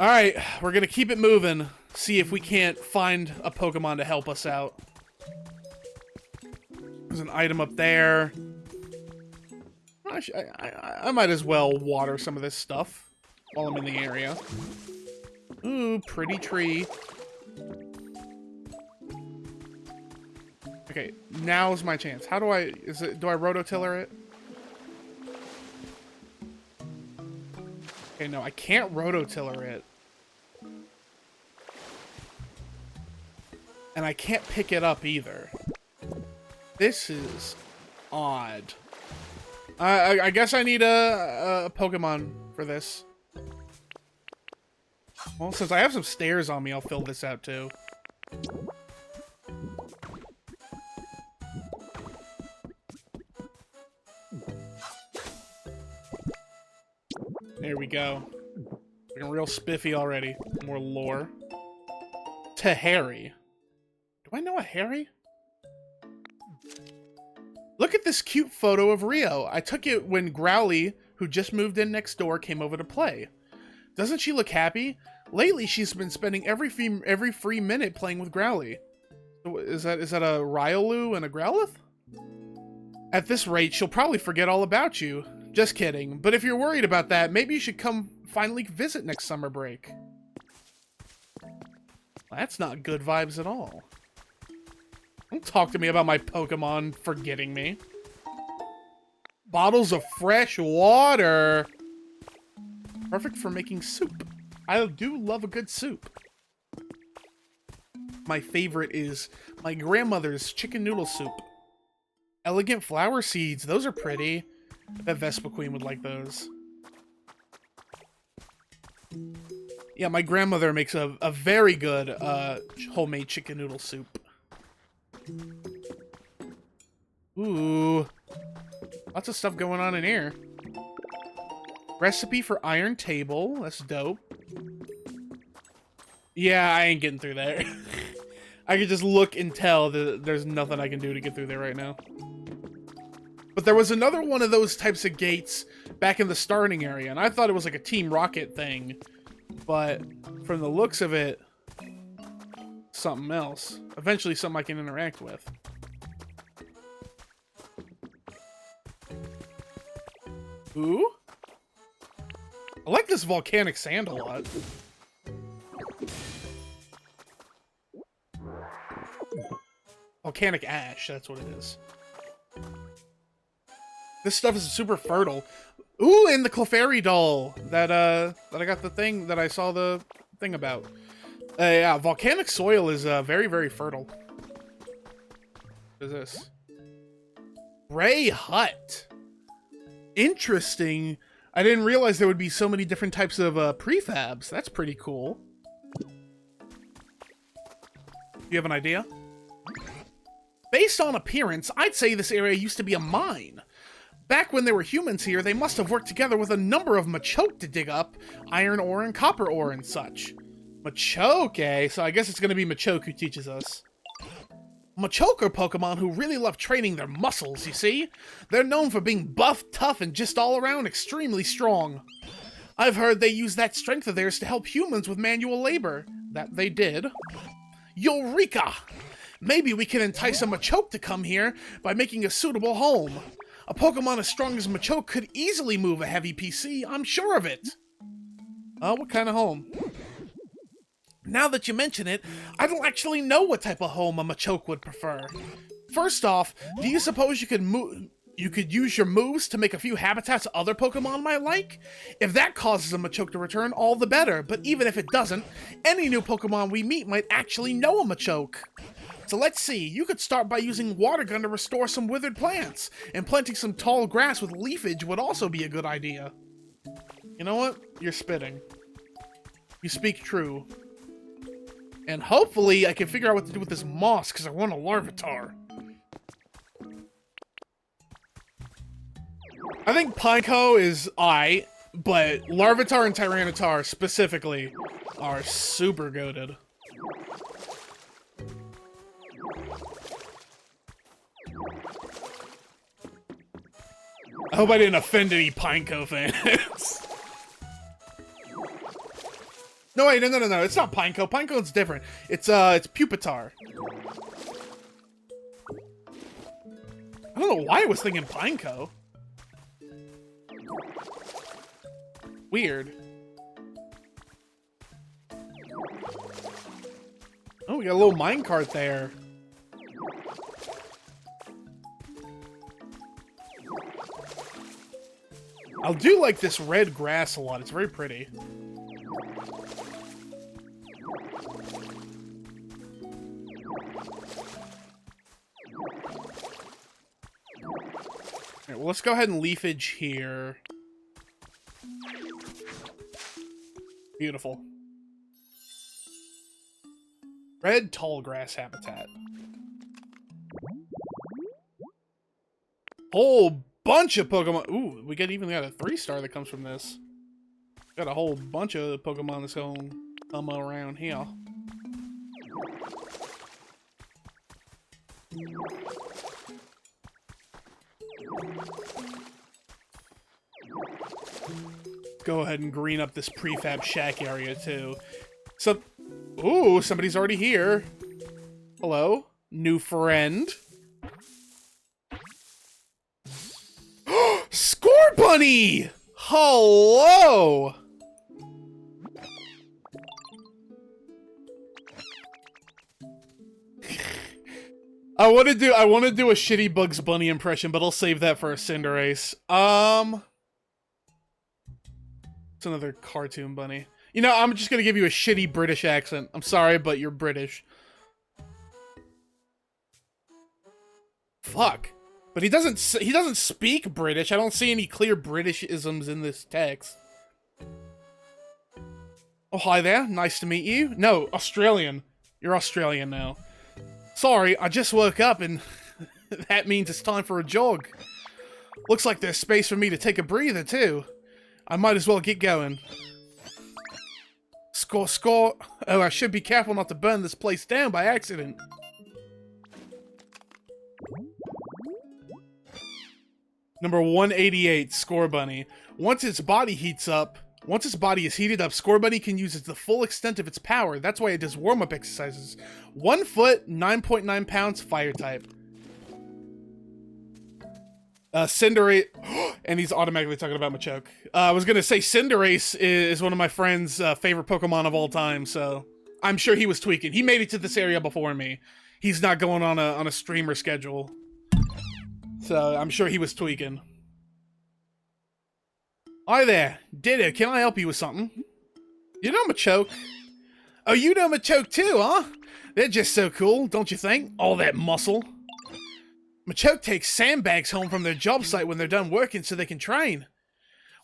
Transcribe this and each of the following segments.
Alright, we're gonna keep it moving. See if we can't find a Pokemon to help us out. There's an item up there. I might as well water some of this stuff while I'm in the area. Ooh, pretty tree. Okay, now's my chance. How do I... do I rototiller it? Okay, no, I can't rototiller it. And I can't pick it up either. This is odd. I guess I need a Pokemon for this. Well, since I have some stairs on me, I'll fill this out too. There we go. Looking real spiffy already. More lore. To Harry. Do I know a Harry? Look at this cute photo of Rio. I took it when Growly, who just moved in next door, came over to play. Doesn't she look happy? Lately, she's been spending every free minute playing with Growly. Is that a Riolu and a Growlithe? At this rate, she'll probably forget all about you. Just kidding. But if you're worried about that, maybe you should come finally visit next summer break. That's not good vibes at all. Don't talk to me about my Pokemon forgetting me. Bottles of fresh water. Perfect for making soup. I do love a good soup. My favorite is my grandmother's chicken noodle soup. Elegant flower seeds. Those are pretty. I bet Vespa Queen would like those. Yeah, my grandmother makes a very good homemade chicken noodle soup. Ooh. Lots of stuff going on in here. Recipe for iron table. That's dope. Yeah, I ain't getting through there. I could just look and tell that there's nothing I can do to get through there right now. But there was another one of those types of gates back in the starting area, and I thought it was like a Team Rocket thing. But from the looks of it, something else. Eventually something I can interact with. Ooh? I like this volcanic sand a lot. Volcanic ash, that's what it is. This stuff is super fertile. Ooh, and the Clefairy doll that I got the thing that I saw the thing about. Yeah, volcanic soil is very, very fertile. What is this? Ray Hut. Interesting. I didn't realize there would be so many different types of prefabs. That's pretty cool. You have an idea? Based on appearance, I'd say this area used to be a mine. Back when there were humans here, they must have worked together with a number of Machoke to dig up iron ore and copper ore and such. Machoke, eh? So I guess it's going to be Machoke who teaches us. Machoke are Pokemon who really love training their muscles, you see? They're known for being buff, tough, and just all around extremely strong. I've heard they use that strength of theirs to help humans with manual labor. That they did. Eureka! Maybe we can entice a Machoke to come here by making a suitable home. A Pokemon as strong as Machoke could easily move a heavy PC, I'm sure of it. What kind of home? Now that you mention it, I don't actually know what type of home a Machoke would prefer. First off, do you suppose you could use your moves to make a few habitats other Pokemon might like? If that causes a Machoke to return, all the better, but even if it doesn't, any new Pokemon we meet might actually know a Machoke. So let's see, you could start by using Water Gun to restore some withered plants, and planting some tall grass with leafage would also be a good idea. You know what? You're spitting. You speak true. And hopefully I can figure out what to do with this moss, because I want a Larvitar. I think Pineco is aight, but Larvitar and Tyranitar specifically are super goated. I hope I didn't offend any Pineco fans. No, wait, no. It's not Pineco. Pineco's different. It's Pupitar. I don't know why I was thinking Pineco. Weird. Oh, we got a little minecart there. I do like this red grass a lot. It's very pretty. Alright, well, let's go ahead and leafage here. Beautiful. Red tall grass habitat. Whole bunch of Pokemon. Ooh, we even got a 3-star that comes from this. Got a whole bunch of Pokemon that's going to come around here. Go ahead and green up this prefab shack area too. So, ooh, somebody's already here. Hello, new friend. Scorbunny! Hello! I want to do a shitty Bugs Bunny impression, but I'll save that for a Cinderace. It's another cartoon bunny. You know, I'm just gonna give you a shitty British accent. I'm sorry, but you're British. Fuck. But he doesn't speak British. I don't see any clear Britishisms in this text. Oh, hi there. Nice to meet you. No, Australian. You're Australian now. Sorry, I just woke up and that means it's time for a jog. Looks like there's space for me to take a breather, too. I might as well get going. Score. Oh, I should be careful not to burn this place down by accident. Number 188, Scorbunny. Once its body is heated up, Scorbunny can use the full extent of its power. That's why it does warm-up exercises. 1 foot, 9.9 pounds, fire type. Cinderace, and he's automatically talking about Machoke. I was gonna say Cinderace is one of my friend's favorite Pokemon of all time, so I'm sure he was tweaking. He made it to this area before me. He's not going on a streamer schedule, so I'm sure he was tweaking. Hi there, Ditto, can I help you with something? You know Machoke? Oh, you know Machoke too, huh? They're just so cool, don't you think? All that muscle. Machoke takes sandbags home from their job site when they're done working so they can train.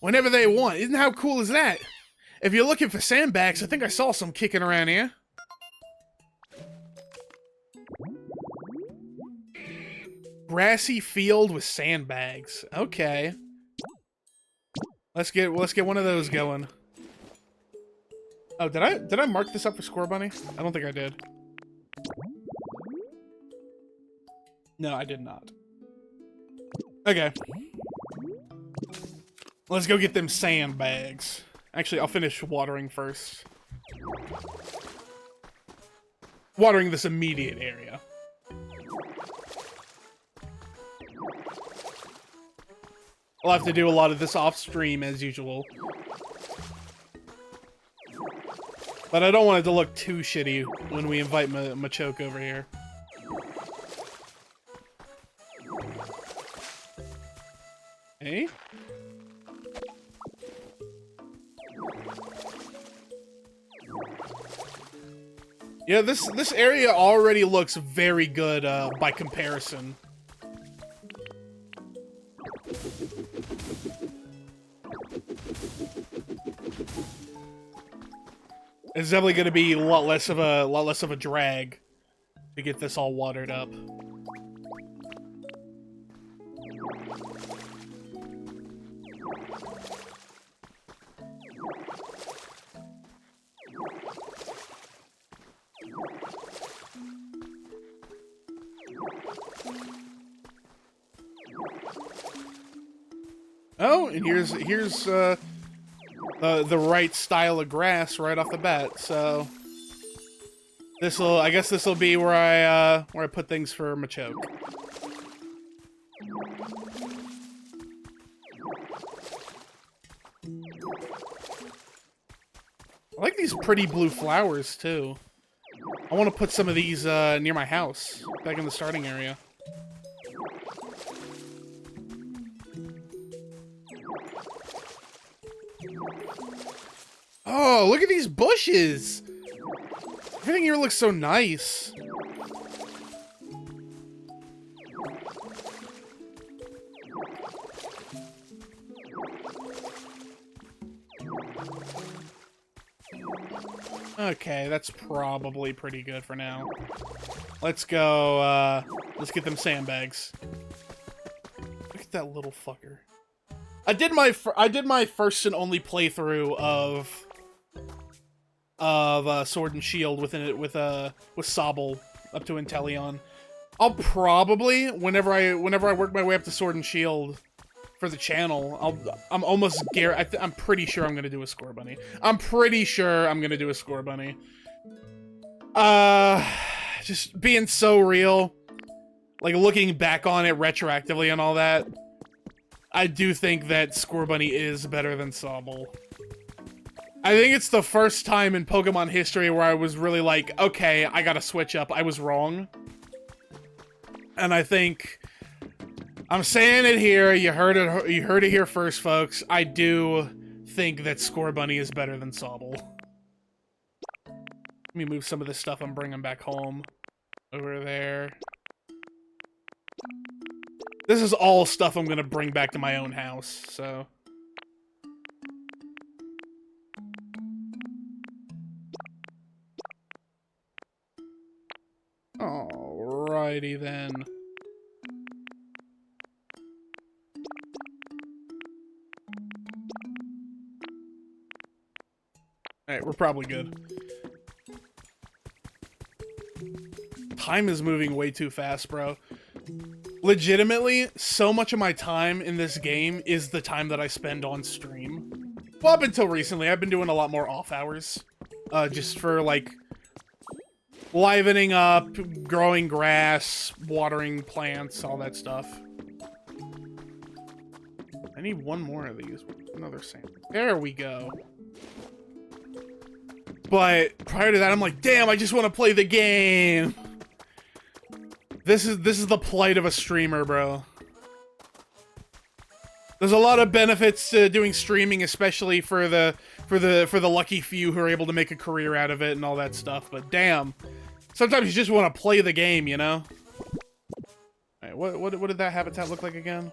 Whenever they want. Isn't how cool is that? If you're looking for sandbags, I think I saw some kicking around here. Grassy field with sandbags. Okay. Let's get one of those going. Oh, did I mark this up for Scorbunny? I don't think I did. No, I did not. Okay. Let's go get them sandbags. Actually, I'll finish watering first. Watering this immediate area. I'll have to do a lot of this off-stream as usual. But I don't want it to look too shitty when we invite Machoke over here. Hey? Yeah, this area already looks very good by comparison. It's definitely going to be a lot less of a drag to get this all watered up. Oh, and here's the right style of grass right off the bat. So I guess this'll be where I put things for Machoke. I like these pretty blue flowers too. I want to put some of these near my house, back in the starting area. Oh, look at these bushes! Everything here looks so nice. Okay, that's probably pretty good for now. Let's go, let's get them sandbags. Look at that little fucker. I did my first and only playthrough of Sword and Shield with Sobble up to Inteleon. I'll probably, whenever I work my way up to Sword and Shield for the channel, I'm pretty sure I'm gonna do a Score Bunny. I'm pretty sure I'm gonna do a Score Bunny. Just being so real, like looking back on it retroactively and all that, I do think that Score Bunny is better than Sobble. I think it's the first time in Pokemon history where I was really like, okay, I gotta switch up. I was wrong. And I think I'm saying it here. You heard it here first, folks. I do think that Score Bunny is better than Sobble. Let me move some of this stuff I'm bringing back home over there. This is all stuff I'm gonna bring back to my own house, so. Alrighty then. Alright, we're probably good. Time is moving way too fast, bro. Legitimately, so much of my time in this game is the time that I spend on stream. Well, up until recently, I've been doing a lot more off hours. Just for, like, livening up, growing grass, watering plants, all that stuff. I need one more of these. Another sample. There we go. But prior to that, I'm like, damn, I just want to play the game. This is the plight of a streamer, bro. There's a lot of benefits to doing streaming, especially for the lucky few who are able to make a career out of it and all that stuff. But damn, sometimes you just want to play the game, you know. All right, what did that habitat look like again?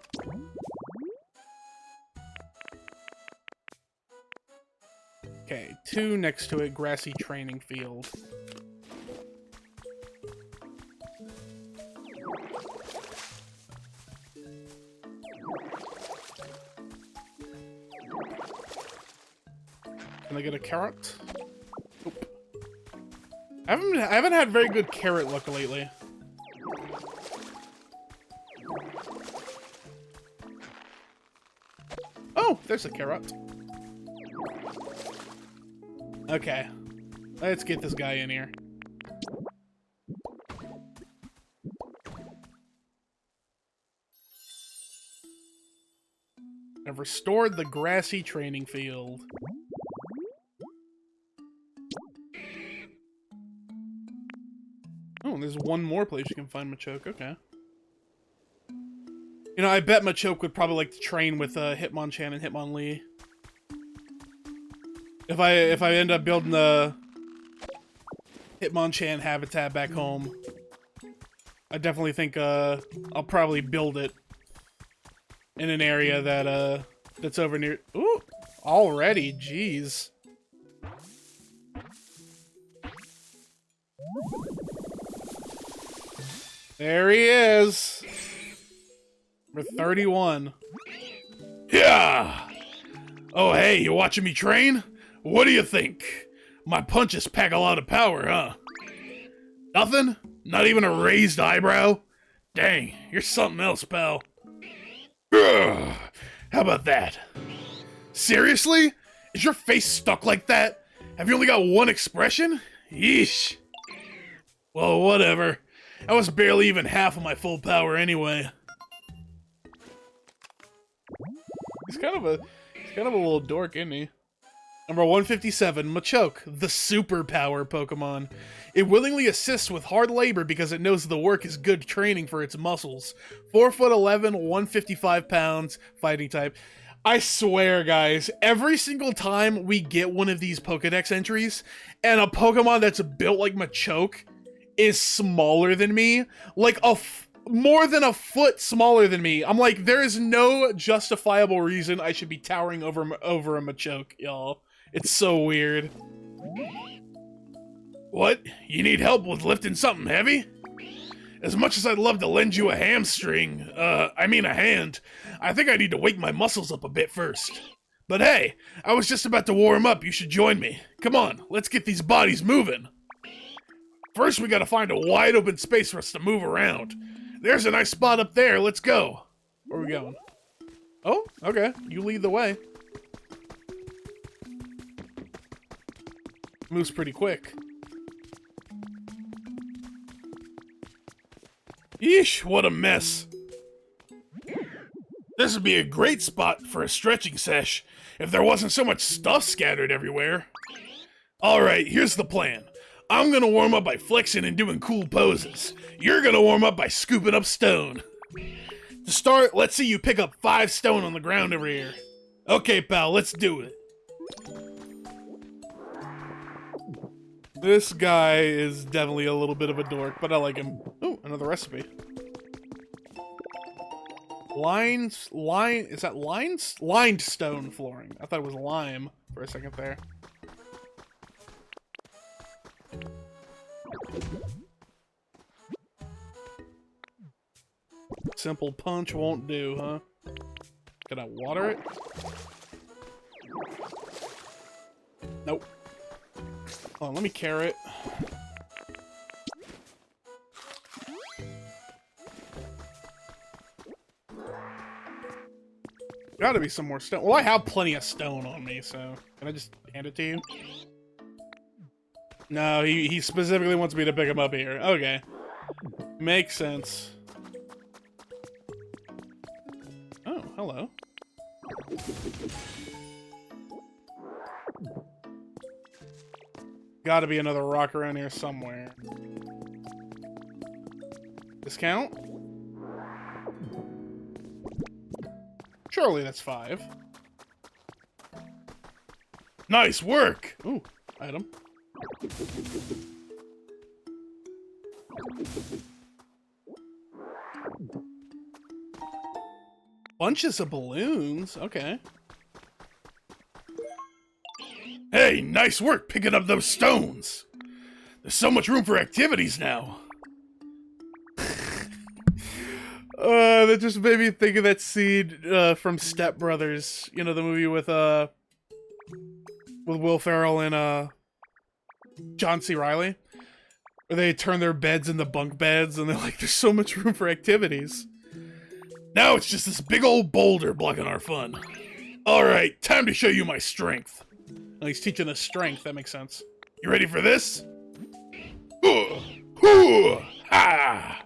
Okay, 2 next to it, grassy training field. Can I get a carrot? Nope. I haven't had very good carrot luck lately. Oh, there's a carrot. Okay. Let's get this guy in here. I've restored the grassy training field. Oh, there's one more place you can find Machoke. Okay. You know, I bet Machoke would probably like to train with Hitmonchan and Hitmonlee. If I end up building the Hitmonchan habitat back home, I definitely think I'll probably build it in an area that that's over near. Ooh, already, jeez. There he is. Number 31. Yeah. Oh, hey, you watching me train? What do you think? My punches pack a lot of power, huh? Nothing? Not even a raised eyebrow? Dang, you're something else, pal. Ugh, how about that? Seriously? Is your face stuck like that? Have you only got one expression? Yeesh. Well, whatever. I was barely even half of my full power anyway. He's kind of a little dork, isn't he? Number 157, Machoke, the superpower Pokemon. It willingly assists with hard labor because it knows the work is good training for its muscles. 4'11", 155 pounds, fighting type. I swear, guys, every single time we get one of these Pokedex entries, and a Pokemon that's built like Machoke is smaller than me, like more than a foot smaller than me, I'm like, there is no justifiable reason I should be towering over a Machoke, y'all. It's so weird. What? You need help with lifting something heavy? As much as I'd love to lend you a hamstring, I mean a hand, I think I need to wake my muscles up a bit first. But hey, I was just about to warm up, you should join me. Come on, let's get these bodies moving. First, we gotta find a wide open space for us to move around. There's a nice spot up there, let's go. Where are we going? Oh, okay, you lead the way. Moves pretty quick. Yeesh, what a mess. This would be a great spot for a stretching sesh if there wasn't so much stuff scattered everywhere. Alright, here's the plan. I'm gonna warm up by flexing and doing cool poses. You're gonna warm up by scooping up stone. To start, let's see you pick up 5 stone on the ground over here. Okay, pal, let's do it. This guy is definitely a little bit of a dork, but I like him. Oh, another recipe. Is that lines? Lined stone flooring. I thought it was lime for a second there. Simple punch won't do, huh? Can I water it? Nope. Hold on, let me carrot. Gotta be some more stone. Well, I have plenty of stone on me, so can I just hand it to you? No, he specifically wants me to pick him up here. Okay. Makes sense. Oh, hello. Gotta be another rock around here somewhere. Discount? Surely that's 5. Nice work! Ooh, item. Bunches of balloons, okay. Hey, nice work picking up those stones. There's so much room for activities now. That just made me think of that scene from Step Brothers. You know, the movie with Will Ferrell and John C. Reilly, where they turn their beds into bunk beds, and they're like, "There's so much room for activities." Now it's just this big old boulder blocking our fun. All right, time to show you my strength. Oh, he's teaching us strength. That makes sense. You ready for this? Ha!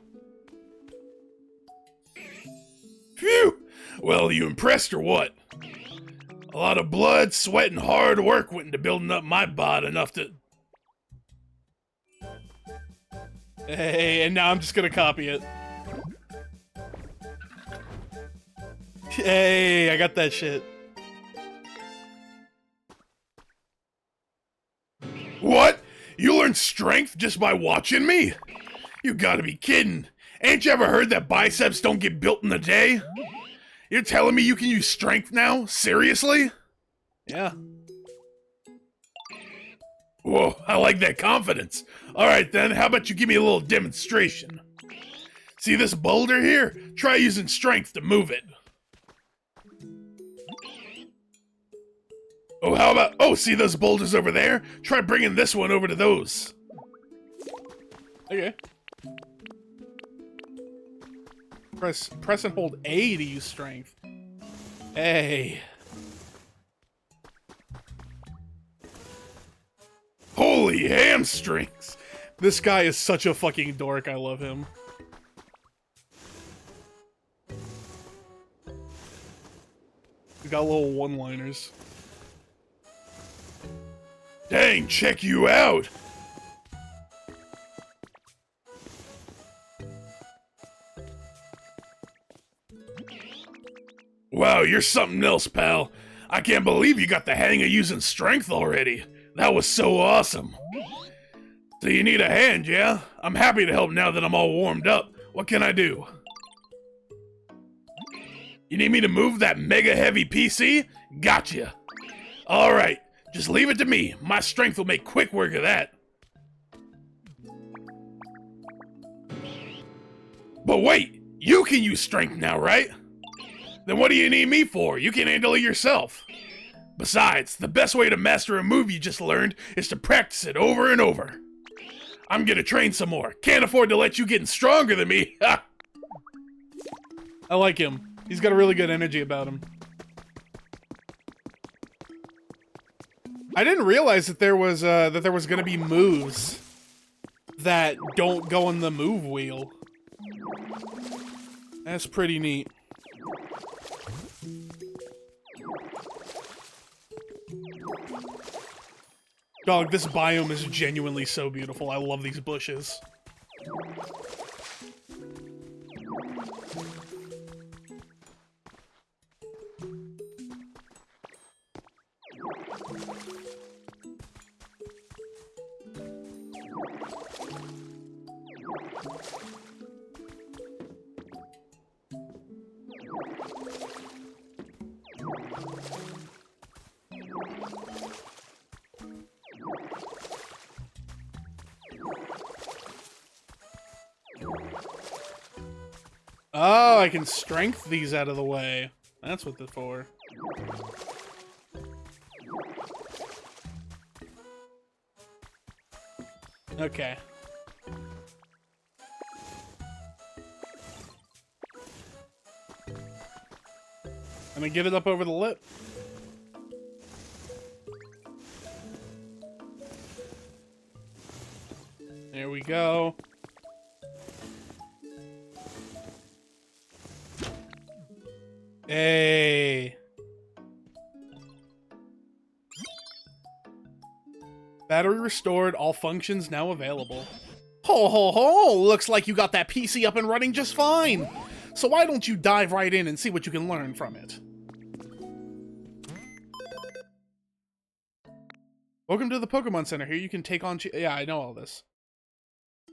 Phew! Well, you impressed or what? A lot of blood, sweat, and hard work went into building up my bod enough to... Hey, and now I'm just gonna copy it. Hey, I got that shit. What? You learned strength just by watching me? You gotta be kidding. Ain't you ever heard that biceps don't get built in a day? You're telling me you can use strength now? Seriously? Yeah. Whoa, I like that confidence. Alright then, how about you give me a little demonstration? See this boulder here? Try using strength to move it. Oh, how about... Oh, see those boulders over there? Try bringing this one over to those. Okay. Press and hold A to use strength. Hey. Holy hamstrings! This guy is such a fucking dork. I love him. We got little one-liners. Dang, check you out! Wow, you're something else, pal. I can't believe you got the hang of using strength already. That was so awesome. So you need a hand, yeah? I'm happy to help now that I'm all warmed up. What can I do? You need me to move that mega heavy PC? Gotcha. Alright, just leave it to me. My strength will make quick work of that. But wait, you can use strength now, right? Then what do you need me for? You can handle it yourself. Besides, the best way to master a move you just learned is to practice it over and over. I'm gonna train some more. Can't afford to let you get stronger than me. I like him. He's got a really good energy about him. I didn't realize that there was gonna be moves that don't go in the move wheel. That's pretty neat. Dog, this biome is genuinely so beautiful. I love these bushes. Oh, I can strength these out of the way. That's what they're for. Okay. I'm gonna give it up over the lip. There we go. Hey. Battery restored, all functions now available. Ho ho ho! Looks like you got that PC up and running just fine. So why don't you dive right in and see what you can learn from it? Welcome to the Pokemon Center. Here you can take on... Yeah, I know all this.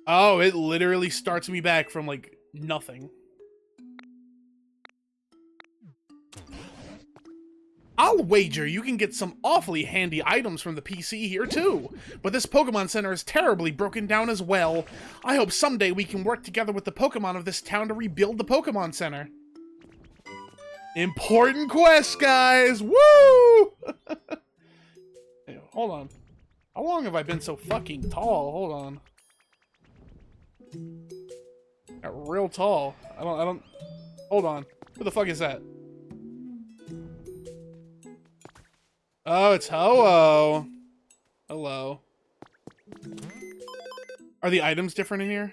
Oh, it literally starts me back from, like, nothing. I'll wager you can get some awfully handy items from the PC here too, but this Pokemon Center is terribly broken down as well. I hope someday we can work together with the Pokemon of this town to rebuild the Pokemon Center. Important quest, guys! Woo! Hey, hold on. How long have I been so fucking tall? Hold on. Got real tall. I don't... Hold on. Who the fuck is that? Oh, it's Ho-Oh. Hello. Are the items different in here?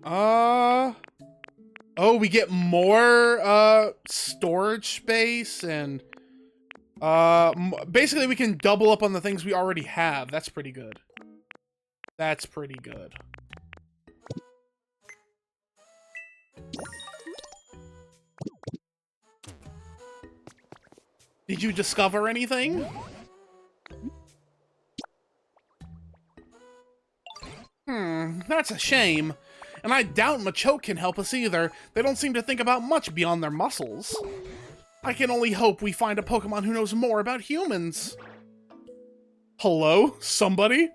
Oh, we get more, storage space and, basically we can double up on the things we already have. That's pretty good. That's pretty good. Did you discover anything? That's a shame. And I doubt Machoke can help us either. They don't seem to think about much beyond their muscles. I can only hope we find a Pokemon who knows more about humans. Hello? Somebody?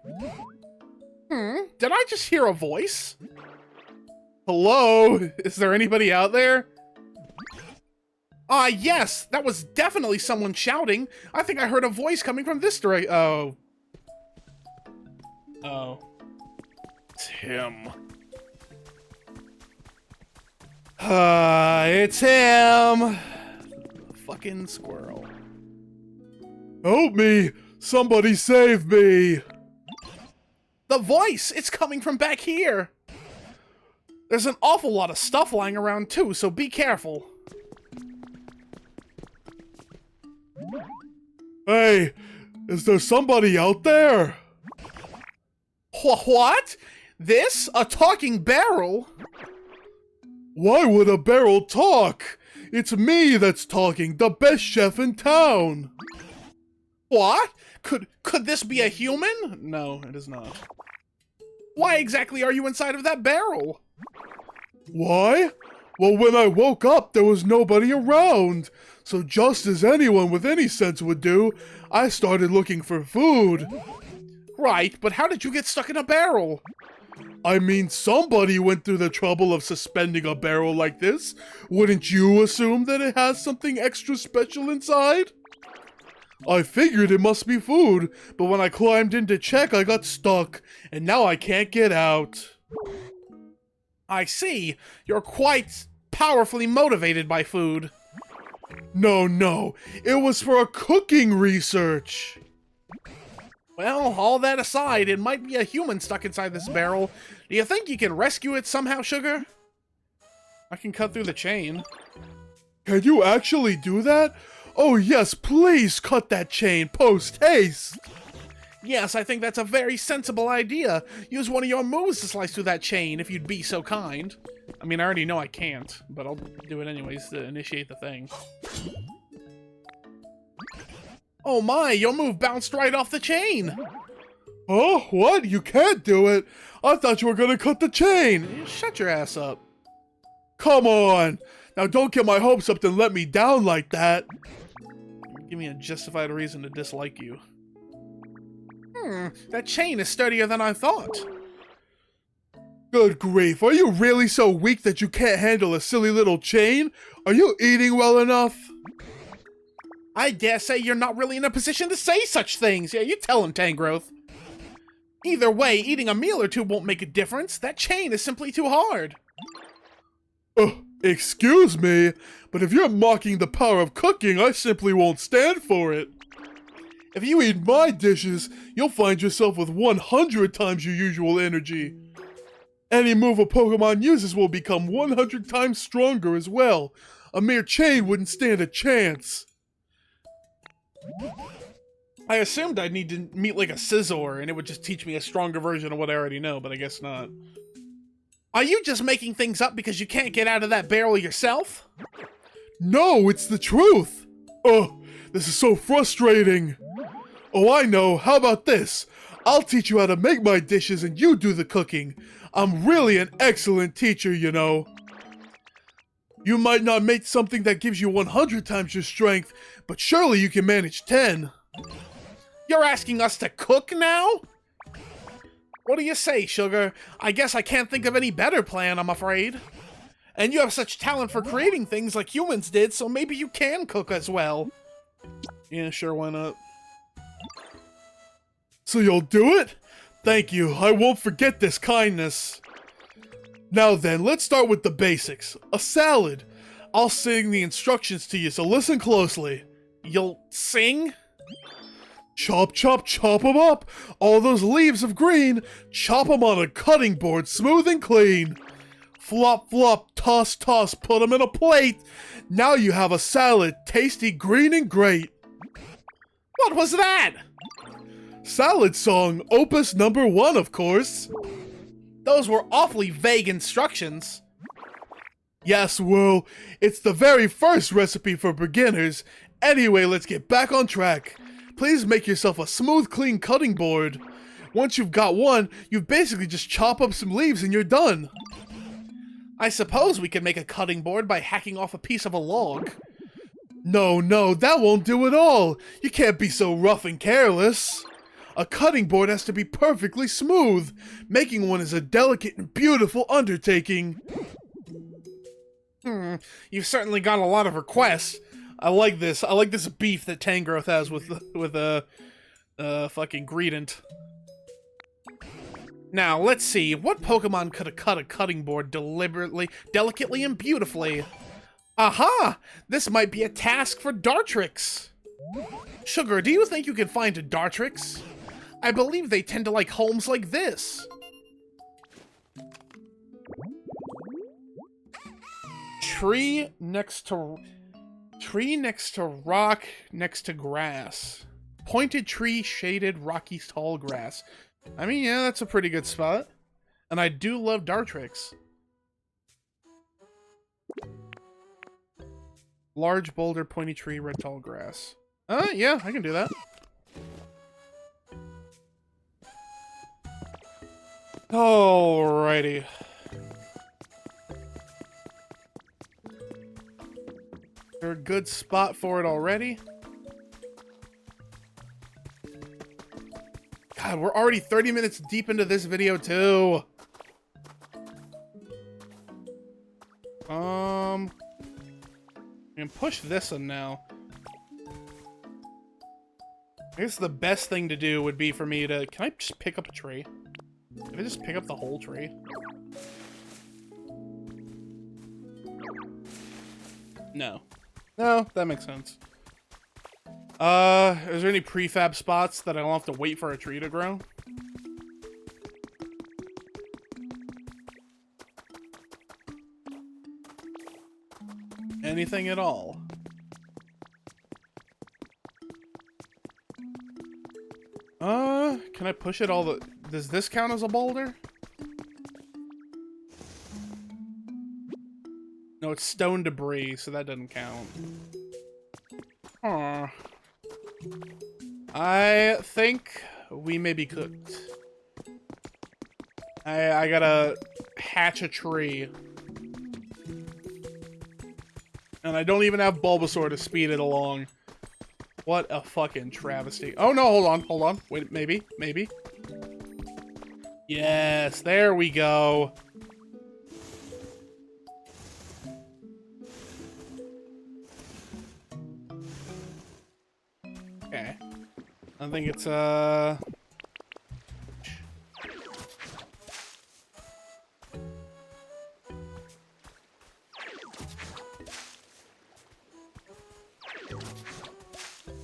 Did I just hear a voice? Hello? Is there anybody out there? Yes, that was definitely someone shouting. I think I heard a voice coming from this direction. Oh. Oh. It's him. It's him. Fucking squirrel. Help me! Somebody save me! The voice! It's coming from back here! There's an awful lot of stuff lying around too, so be careful. Hey, is there somebody out there? What? This? A talking barrel? Why would a barrel talk? It's me that's talking, the best chef in town. What? Could this be a human? No, it is not. Why exactly are you inside of that barrel? Why? Well, when I woke up, there was nobody around. So just as anyone with any sense would do, I started looking for food. Right, but how did you get stuck in a barrel? I mean, somebody went through the trouble of suspending a barrel like this. Wouldn't you assume that it has something extra special inside? I figured it must be food, but when I climbed in to check, I got stuck, and now I can't get out. I see. You're quite powerfully motivated by food. No, it was for a cooking research. Well, all that aside, it might be a human stuck inside this barrel. Do you think you can rescue it somehow, Sugar? I can cut through the chain. Can you actually do that? Oh yes, please cut that chain, post-haste! Yes, I think that's a very sensible idea. Use one of your moves to slice through that chain, if you'd be so kind. I mean, I already know I can't, but I'll do it anyways to initiate the thing. Oh my, your move bounced right off the chain! Oh, what? You can't do it? I thought you were gonna cut the chain! Shut your ass up. Come on! Now don't get my hopes up and let me down like that! Give me a justified reason to dislike you. That chain is sturdier than I thought. Good grief, are you really so weak that you can't handle a silly little chain? Are you eating well enough? I dare say you're not really in a position to say such things. Yeah, you tell him, Tangrowth. Either way, eating a meal or two won't make a difference. That chain is simply too hard. Excuse me, but if you're mocking the power of cooking, I simply won't stand for it. If you eat my dishes, you'll find yourself with 100 times your usual energy. Any move a Pokemon uses will become 100 times stronger as well. A mere chain wouldn't stand a chance. I assumed I'd need to meet like a Scizor and it would just teach me a stronger version of what I already know, but I guess not. Are you just making things up because you can't get out of that barrel yourself? No, it's the truth! This is so frustrating! Oh, I know, how about this? I'll teach you how to make my dishes and you do the cooking. I'm really an excellent teacher, you know. You might not make something that gives you 100 times your strength, but surely you can manage 10. You're asking us to cook now? What do you say, Sugar? I guess I can't think of any better plan, I'm afraid. And you have such talent for creating things like humans did, so maybe you can cook as well. Yeah, sure, why not? So you'll do it? Thank you, I won't forget this kindness. Now then, let's start with the basics. A salad. I'll sing the instructions to you, so listen closely. You'll sing? Chop, chop, chop 'em up! All those leaves of green, chop 'em on a cutting board, smooth and clean. Flop, flop, toss, toss, put 'em in a plate. Now you have a salad, tasty, green, and great. What was that? Salad song, opus number 1, of course. Those were awfully vague instructions. Yes, well, it's the very first recipe for beginners. Anyway, let's get back on track. Please make yourself a smooth, clean cutting board. Once you've got one, you basically just chop up some leaves and you're done. I suppose we could make a cutting board by hacking off a piece of a log. No, that won't do at all. You can't be so rough and careless. A cutting board has to be perfectly smooth. Making one is a delicate and beautiful undertaking. You've certainly got a lot of requests. I like this. I like this beef that Tangrowth has with fucking Greedent. Now, let's see. What Pokemon could have cut a cutting board deliberately, delicately, and beautifully? Aha! This might be a task for Dartrix. Sugar, do you think you can find Dartrix? I believe they tend to like homes like this. Tree next to rock next to grass. Pointed tree, shaded, rocky, tall grass. I mean, yeah, that's a pretty good spot. And I do love Dartrix. Large boulder, pointy tree, red tall grass. Yeah, I can do that. Alrighty. They're a good spot for it already. God, we're already 30 minutes deep into this video, too. I can push this one now. I guess the best thing to do would be for me to... Can I just pick up a tree? Can I just pick up the whole tree? No. No, that makes sense. Is there any prefab spots that I don't have to wait for a tree to grow? Anything at all? Can I push it all the... Does this count as a boulder? No, it's stone debris, so that doesn't count. Huh. I think we may be cooked. I gotta hatch a tree. And I don't even have Bulbasaur to speed it along. What a fucking travesty. Oh no, hold on. Wait, maybe. Yes, there we go. Okay. I think it's,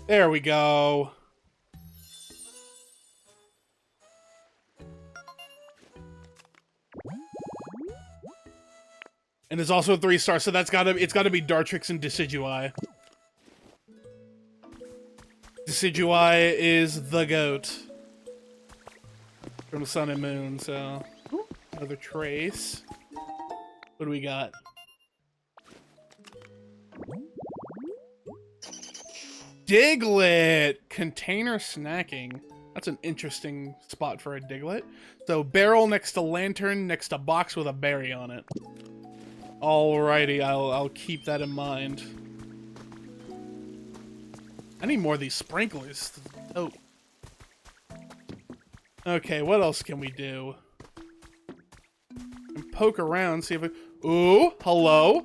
there we go. And it's also a 3-star, so it's gotta be Dartrix and Decidueye. Decidueye is the GOAT. From Sun and Moon, so... Ooh, another trace. What do we got? Diglett! Container snacking. That's an interesting spot for a Diglett. So, barrel next to lantern, next to box with a berry on it. Alrighty, I'll keep that in mind. I need more of these sprinklers. Oh. Okay, what else can we do? And poke around, see if we... Ooh, hello?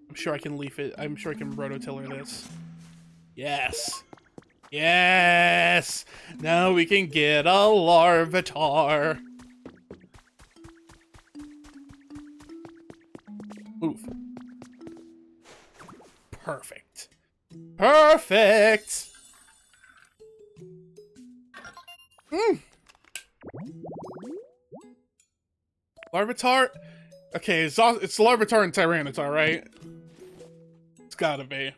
I'm sure I can leaf it. I'm sure I can rototiller this. Yes. Yes! Now we can get a Larvitar. Move. Perfect. Perfect! Larvitar? Okay, it's Larvitar and Tyranitar, right? It's gotta be.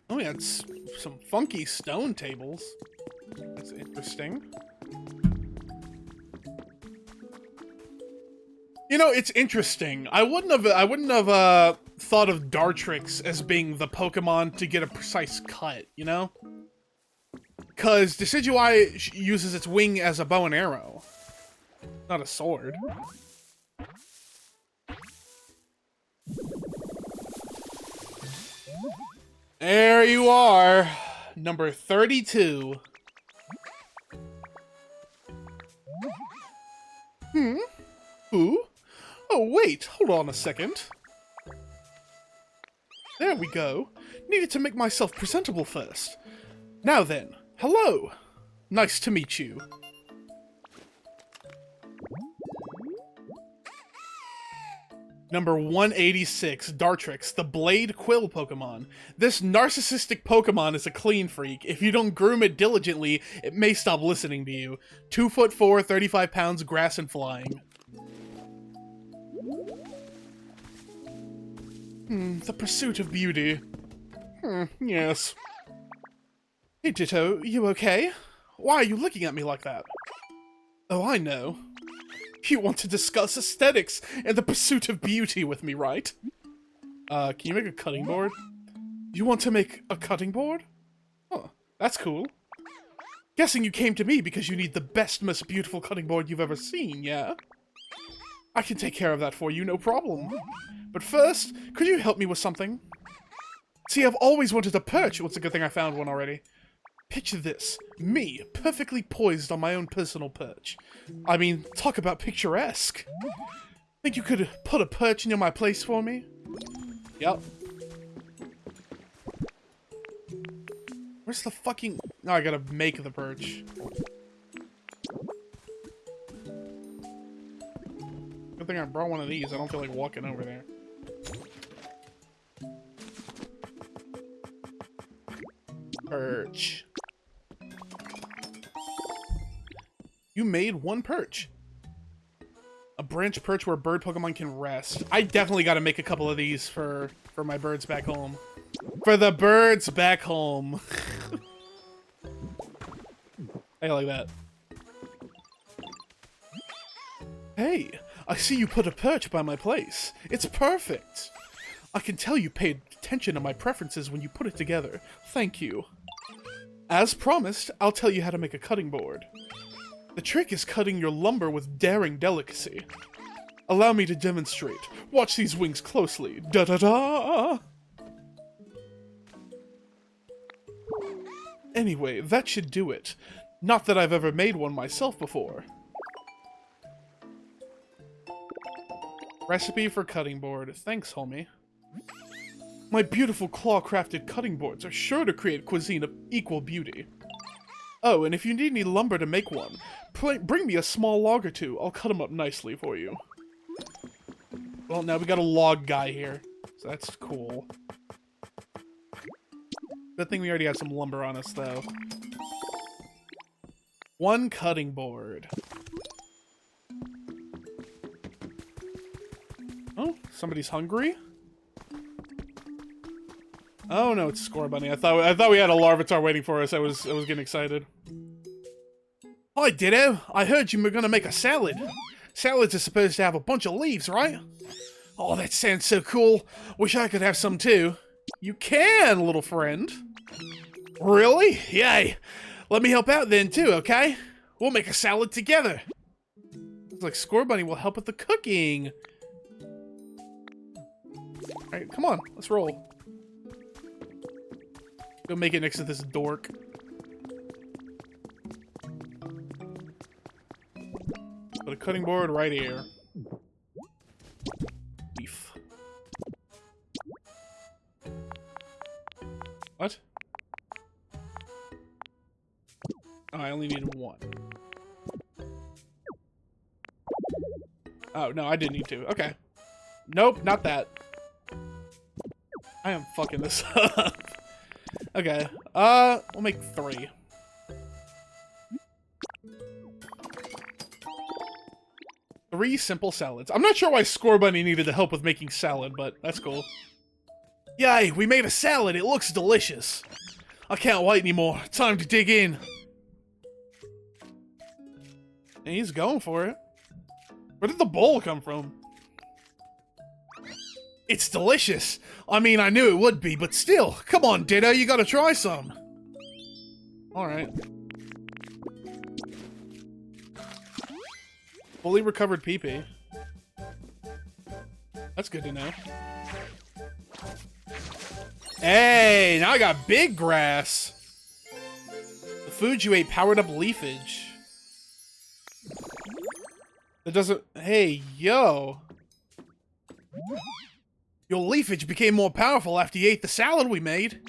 Oh, we had some funky stone tables. That's interesting. You know, it's interesting. I wouldn't have thought of Dartrix as being the Pokemon to get a precise cut, you know? Because Decidueye uses its wing as a bow and arrow, not a sword. There you are, number 32. Who? Oh, wait, hold on a second. There we go. Needed to make myself presentable first. Now then, hello. Nice to meet you. Number 186, Dartrix, the Blade Quill Pokemon. This narcissistic Pokemon is a clean freak. If you don't groom it diligently, it may stop listening to you. 2'4", 35 pounds, grass and flying. The pursuit of beauty. Yes. Hey Ditto, you okay? Why are you looking at me like that? Oh, I know. You want to discuss aesthetics and the pursuit of beauty with me, right? Can you make a cutting board? You want to make a cutting board? Huh, that's cool. Guessing you came to me because you need the best, most beautiful cutting board you've ever seen, yeah? I can take care of that for you, no problem. But first, could you help me with something? See, I've always wanted a perch. Well, it's a good thing I found one already. Picture this. Me, perfectly poised on my own personal perch. I mean, talk about picturesque. Think you could put a perch near my place for me? Yep. Where's the fucking... No, I gotta make the perch. Good thing I brought one of these. I don't feel like walking over there. Perch. You made one perch. A branch perch where bird Pokemon can rest. I definitely gotta make a couple of these for my birds back home. For the birds back home. I like that. Hey, I see you put a perch by my place. It's perfect. I can tell you paid attention to my preferences when you put it together. Thank you. As promised, I'll tell you how to make a cutting board. The trick is cutting your lumber with daring delicacy. Allow me to demonstrate. Watch these wings closely. Da-da-da! Anyway, that should do it. Not that I've ever made one myself before. Recipe for cutting board. Thanks, homie. My beautiful claw-crafted cutting boards are sure to create cuisine of equal beauty. Oh, and if you need any lumber to make one, bring me a small log or two. I'll cut them up nicely for you. Well, now we got a log guy here, so that's cool. Good thing we already have some lumber on us, though. One cutting board. Oh, somebody's hungry? Oh no, it's Scorbunny. I thought we had a Larvitar waiting for us. I was getting excited. Hi Ditto, I heard you were gonna make a salad. Salads are supposed to have a bunch of leaves, right? Oh, that sounds so cool. Wish I could have some too. You can, little friend. Really? Yay. Let me help out then too, okay? We'll make a salad together. Looks like Scorbunny will help with the cooking. Alright, come on, let's roll. Go make it next to this dork. Put a cutting board right here. Beef. What? Oh, I only needed one. Oh, no, I didn't need to. Okay. Nope, not that. I am fucking this up. Okay, we'll make 3. Three simple salads. I'm not sure why Scorbunny needed the help with making salad, but that's cool. Yay, we made a salad. It looks delicious. I can't wait anymore. Time to dig in. And he's going for it. Where did the bowl come from? It's delicious. I mean, I knew it would be, but still. Come on, Ditto, you gotta try some. Alright. Fully recovered PP. That's good to know. Hey, now I got big grass. The food you ate powered up leafage. That doesn't... Hey, yo. Your leafage became more powerful after you ate the salad we made.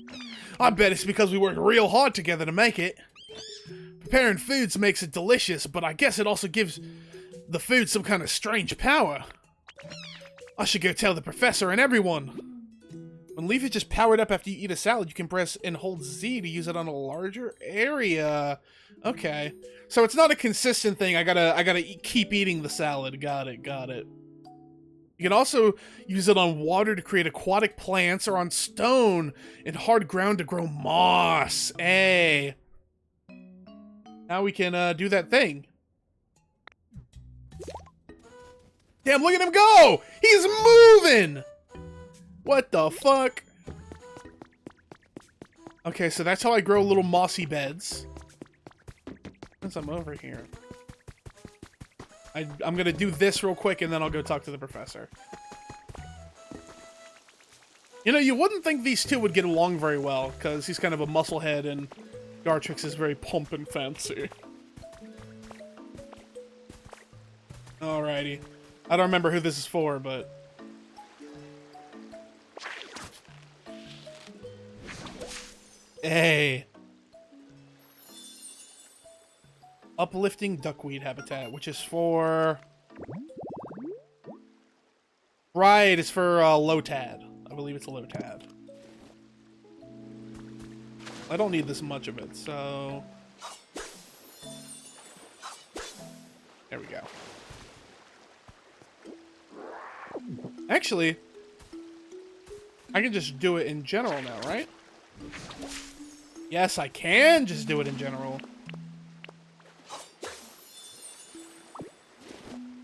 I bet it's because we worked real hard together to make it. Preparing foods makes it delicious, but I guess it also gives the food some kind of strange power. I should go tell the professor and everyone. When leafage is powered up after you eat a salad, you can press and hold Z to use it on a larger area. Okay. So it's not a consistent thing. I gotta keep eating the salad. Got it, got it. You can also use it on water to create aquatic plants or on stone and hard ground to grow moss. Hey. Now we can do that thing. Damn, look at him go! He's moving! What the fuck? Okay, so that's how I grow little mossy beds. Since I'm over here. I'm gonna do this real quick and then I'll go talk to the professor. You know, you wouldn't think these two would get along very well, because he's kind of a musclehead and Gartrix is very plump and fancy. Alrighty. I don't remember who this is for, but... Hey. Uplifting duckweed habitat, which is for... Right, it's for Lotad. I believe it's a Lotad. I don't need this much of it, so... There we go. Actually, I can just do it in general now, right? Yes, I can just do it in general.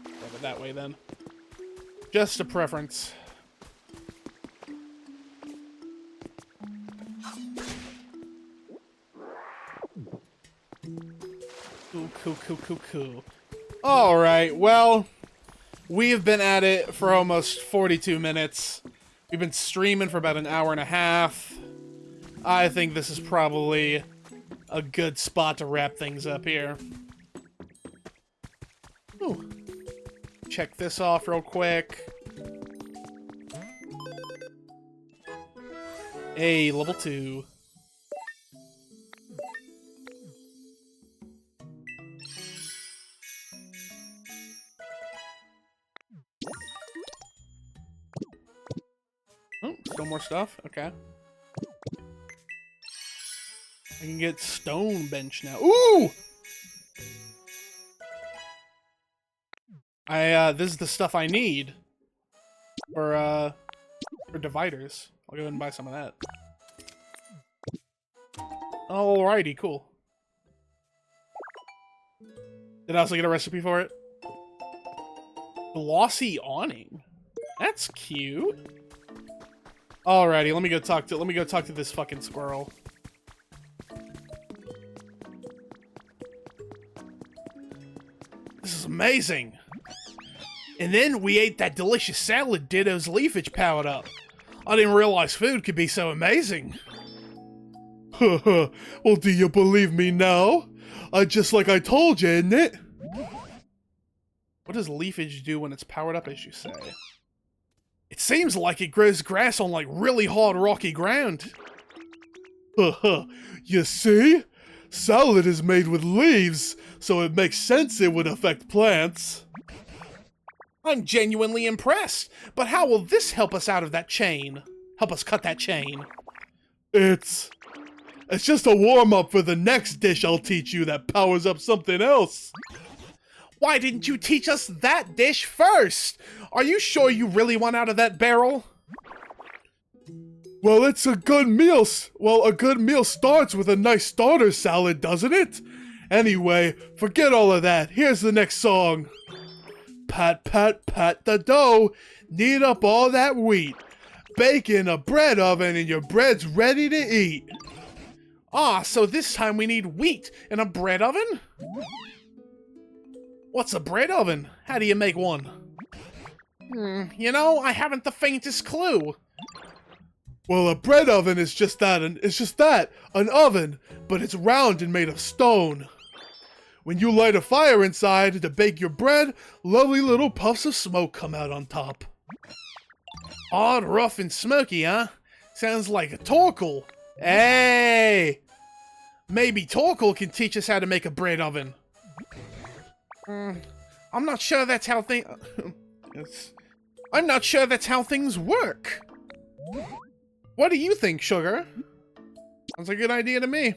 Grab it that way, then. Just a preference. Cool. Alright, well, we've been at it for almost 42 minutes. We've been streaming for about an hour and a half. I think this is probably a good spot to wrap things up here. Ooh. Check this off real quick. Hey, level 2. Oh, still more stuff? Okay. I can get stone bench now. Ooh! This is the stuff I need for dividers. I'll go ahead and buy some of that. Alrighty, cool. Did I also get a recipe for it? Glossy awning. That's cute. Alrighty, let me go talk to this fucking squirrel. This is amazing. And then we ate that delicious salad Ditto's leafage powered up. I didn't realize food could be so amazing. Well, do you believe me now? Just like I told you, isn't it? What does leafage do when it's powered up, as you say? It seems like it grows grass on, like, really hard, rocky ground. You see? Salad is made with leaves, so it makes sense it would affect plants. I'm genuinely impressed, but how will this help us out of that chain? Help us cut that chain? It's just a warm-up for the next dish I'll teach you that powers up something else. Why didn't you teach us that dish first? Are you sure you really want out of that barrel? Well, it's a good meal. Well, a good meal starts with a nice starter salad, doesn't it? Anyway, forget all of that. Here's the next song. Pat, pat, pat the dough. Knead up all that wheat. Bake in a bread oven and your bread's ready to eat. Ah, so this time we need wheat in a bread oven? What's a bread oven? How do you make one? You know, I haven't the faintest clue. Well, a bread oven is just that, an oven, but it's round and made of stone. When you light a fire inside to bake your bread, lovely little puffs of smoke come out on top. Odd, rough, and smoky, huh? Sounds like a Torkoal. Hey! Maybe Torkoal can teach us how to make a bread oven. I'm not sure that's how things... I'm not sure that's how things work. What do you think, Sugar? Sounds like a good idea to me.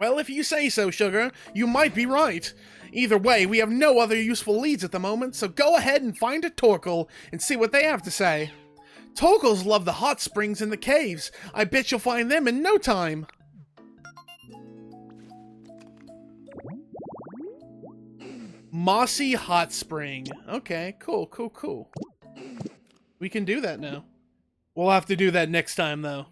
Well, if you say so, Sugar, you might be right. Either way, we have no other useful leads at the moment, so go ahead and find a Torkoal and see what they have to say. Torkoals love the hot springs in the caves. I bet you'll find them in no time. Mossy hot spring. Okay, cool. We can do that now. We'll have to do that next time, though.